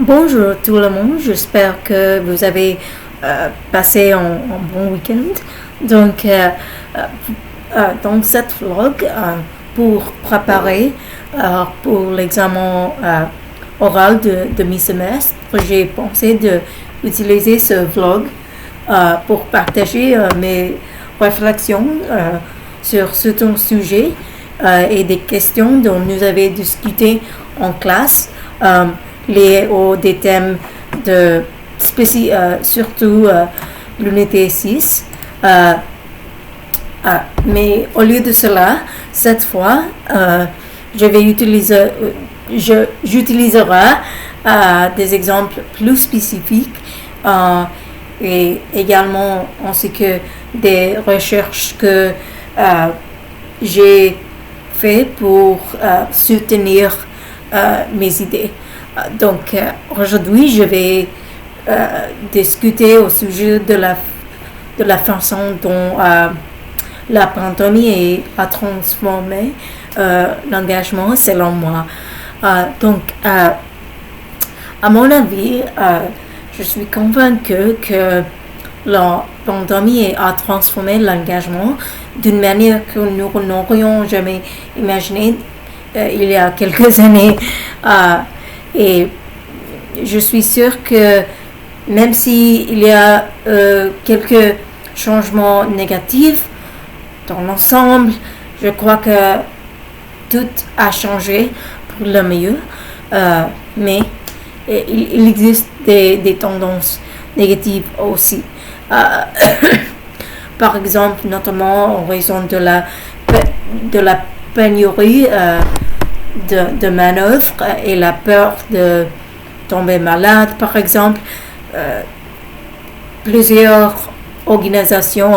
Bonjour tout le monde, j'espère que vous avez passé un bon week-end. Donc, dans cette vlog, pour préparer pour l'examen oral de mi-semestre, j'ai pensé d'utiliser ce vlog pour partager mes réflexions sur certains sujets et des questions dont nous avons discuté en classe. Liés aux des thèmes surtout l'unité 6. Mais au lieu de cela, cette fois, j'utiliserai des exemples plus spécifiques et également ainsi que des recherches que j'ai fait pour soutenir mes idées. Donc, aujourd'hui, je vais discuter au sujet de la façon dont la pandémie a transformé l'engagement selon moi. Donc, à mon avis, je suis convaincue que la pandémie a transformé l'engagement d'une manière que nous n'aurions jamais imaginé il y a quelques années. Et je suis sûre que même s'il y a quelques changements négatifs dans l'ensemble, je crois que tout a changé pour le mieux. Mais il existe des tendances négatives aussi. Par exemple, notamment en raison de la pénurie de manœuvres et la peur de tomber malade, par exemple. Plusieurs organisations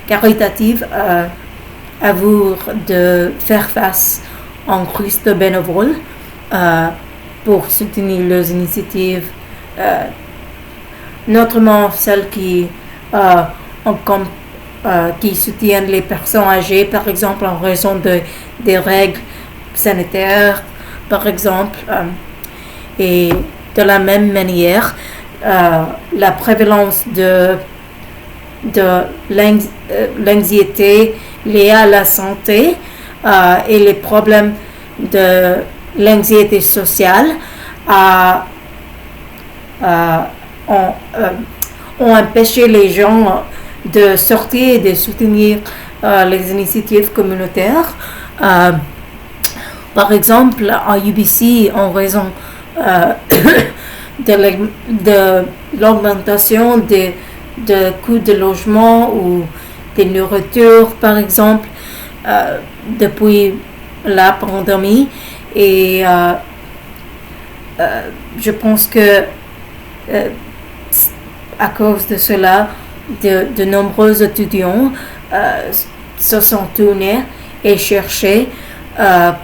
caritatives avouent de faire face en crise de bénévoles pour soutenir leurs initiatives, notamment celles qui soutiennent les personnes âgées, par exemple en raison des règles sanitaires, par exemple. Et de la même manière, la prévalence de l'anxiété liée à la santé et les problèmes de l'anxiété sociale ont empêché les gens de sortir et de soutenir les initiatives communautaires. Par exemple, à UBC, en raison de l'augmentation des coûts de logement ou des nourritures, par exemple, depuis la pandémie. Et je pense que à cause de cela, de nombreux étudiants se sont tournés et cherché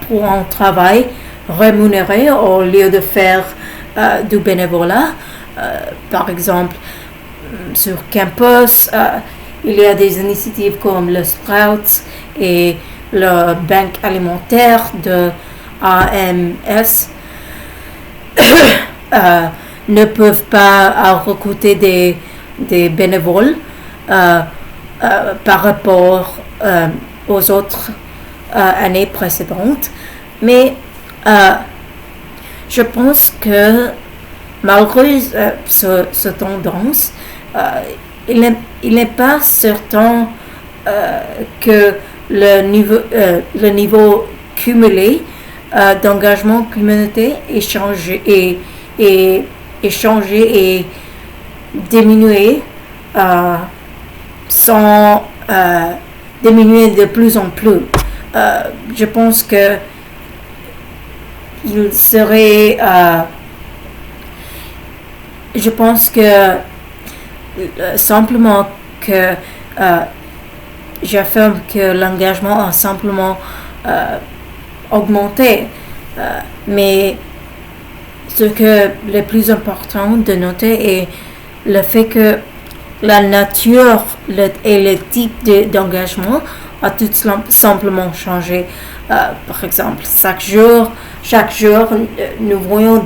pour un travail rémunéré au lieu de faire du bénévolat. Par exemple, sur campus, il y a des initiatives comme le Sprouts et le Banque alimentaire de AMS ne peuvent pas recruter des bénévoles par rapport aux autres années précédentes. Mais je pense que malgré cette tendance, il n'est pas certain que le niveau cumulé d'engagement communautaire est changé et diminué sans diminuer de plus en plus. Je pense que il serait je pense que simplement que j'affirme que l'engagement a simplement augmenté, mais ce que le plus important de noter est le fait que la nature et le type d'engagement a tout simplement changé. Par exemple, chaque jour, nous voyons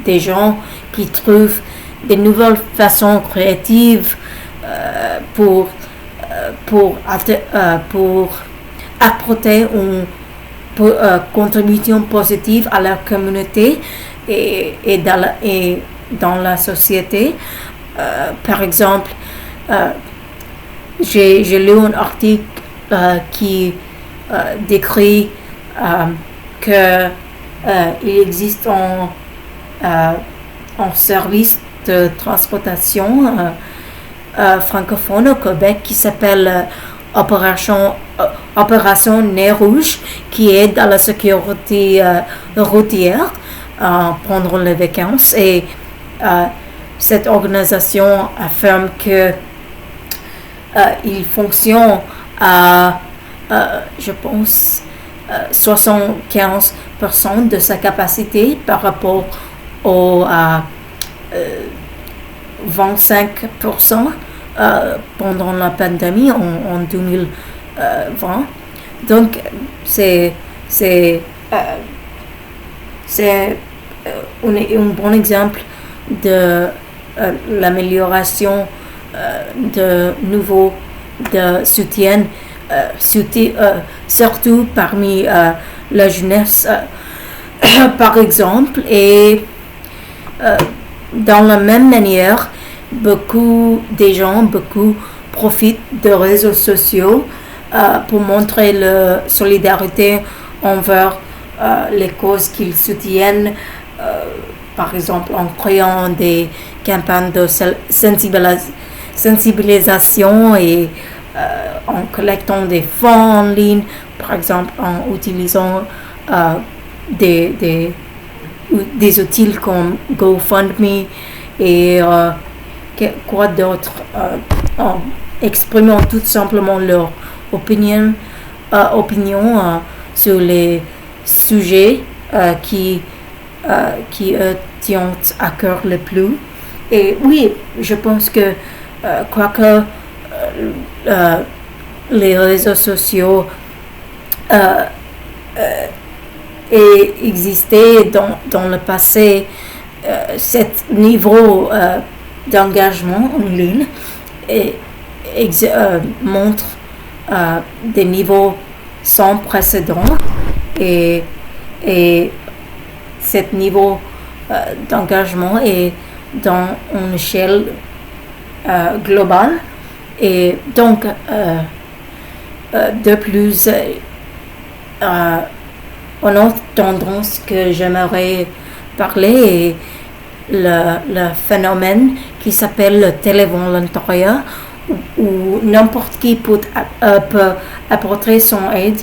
des gens qui trouvent des nouvelles façons créatives pour apporter une contribution positive à la communauté et dans la société. Par exemple, j'ai lu un article qui décrit que il existe un service de transportation francophone au Québec qui s'appelle Opération Nez Rouge, qui aide à la sécurité routière pendant les vacances. Et cette organisation affirme que il fonctionne à, je pense, 75% de sa capacité par rapport aux 25% pendant la pandémie en 2020. Donc, c'est un bon exemple de l'amélioration de nouveaux de soutien, surtout parmi la jeunesse, par exemple. Et dans la même manière, beaucoup profitent des réseaux sociaux pour montrer leur solidarité envers les causes qu'ils soutiennent, par exemple en créant des campagnes de sensibilisation et en collectant des fonds en ligne, par exemple en utilisant des outils comme GoFundMe et quoi d'autre, en exprimant tout simplement leur opinion sur les sujets qui tiennent à cœur le plus. Et oui, je pense que quoique les réseaux sociaux aient existé dans le passé, cet niveau d'engagement en ligne montre des niveaux sans précédent et cet niveau d'engagement est dans une échelle globale. Et donc, de plus, une autre tendance que j'aimerais parler est le phénomène qui s'appelle le télévolontariat, où n'importe qui peut apporter son aide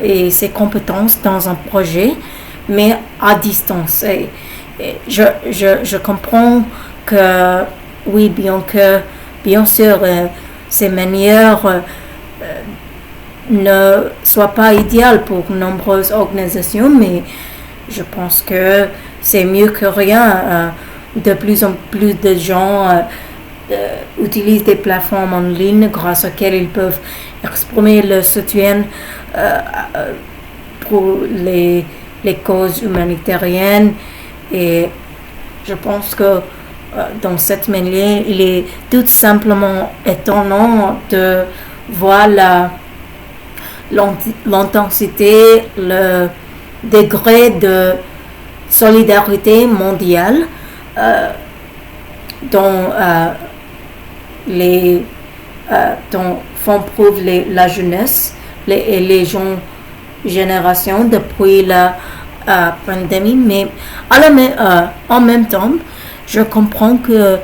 et ses compétences dans un projet, mais à distance. Et je comprends que, oui, bien sûr, ces manières ne soient pas idéales pour nombreuses organisations, mais je pense que c'est mieux que rien. De plus en plus de gens utilisent des plateformes en ligne grâce auxquelles ils peuvent exprimer leur soutien pour les causes humanitariennes. Et je pense que dans cette manière, il est tout simplement étonnant de voir l'intensité, le degré de solidarité mondiale dont font preuve la jeunesse et les jeunes générations depuis la pandémie. Mais en même temps, je comprends que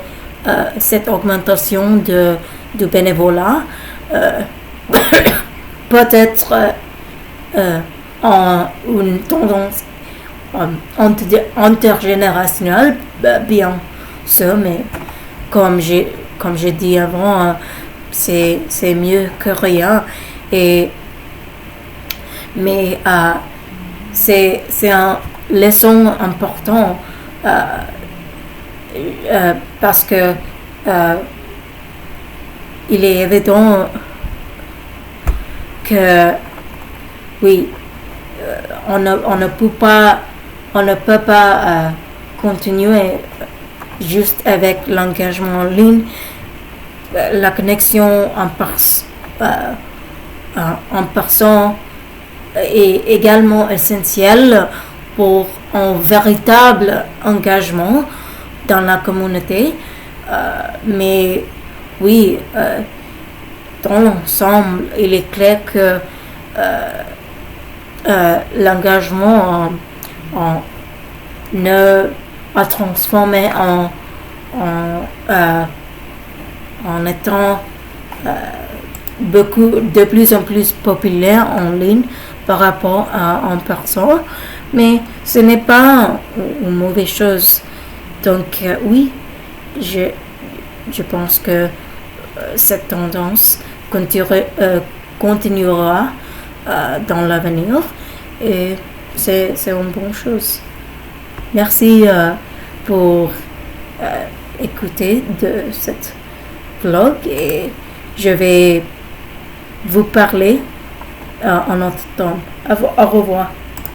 cette augmentation du bénévolat peut être une tendance intergénérationnelle, bien sûr, mais comme j'ai dit avant, c'est mieux que rien. Mais c'est une leçon importante parce que il est évident que oui, on ne peut pas continuer juste avec l'engagement en ligne. La connexion en personne est également essentielle pour un véritable engagement dans la communauté. Mais oui, dans l'ensemble, il est clair que l'engagement ne a transformé en étant de plus en plus populaire en ligne par rapport à en personne, mais ce n'est pas une mauvaise chose. Donc oui, je pense que cette tendance continuera dans l'avenir et c'est une bonne chose. Merci pour écouter de cette vlog et je vais vous parler en autre temps. Au revoir.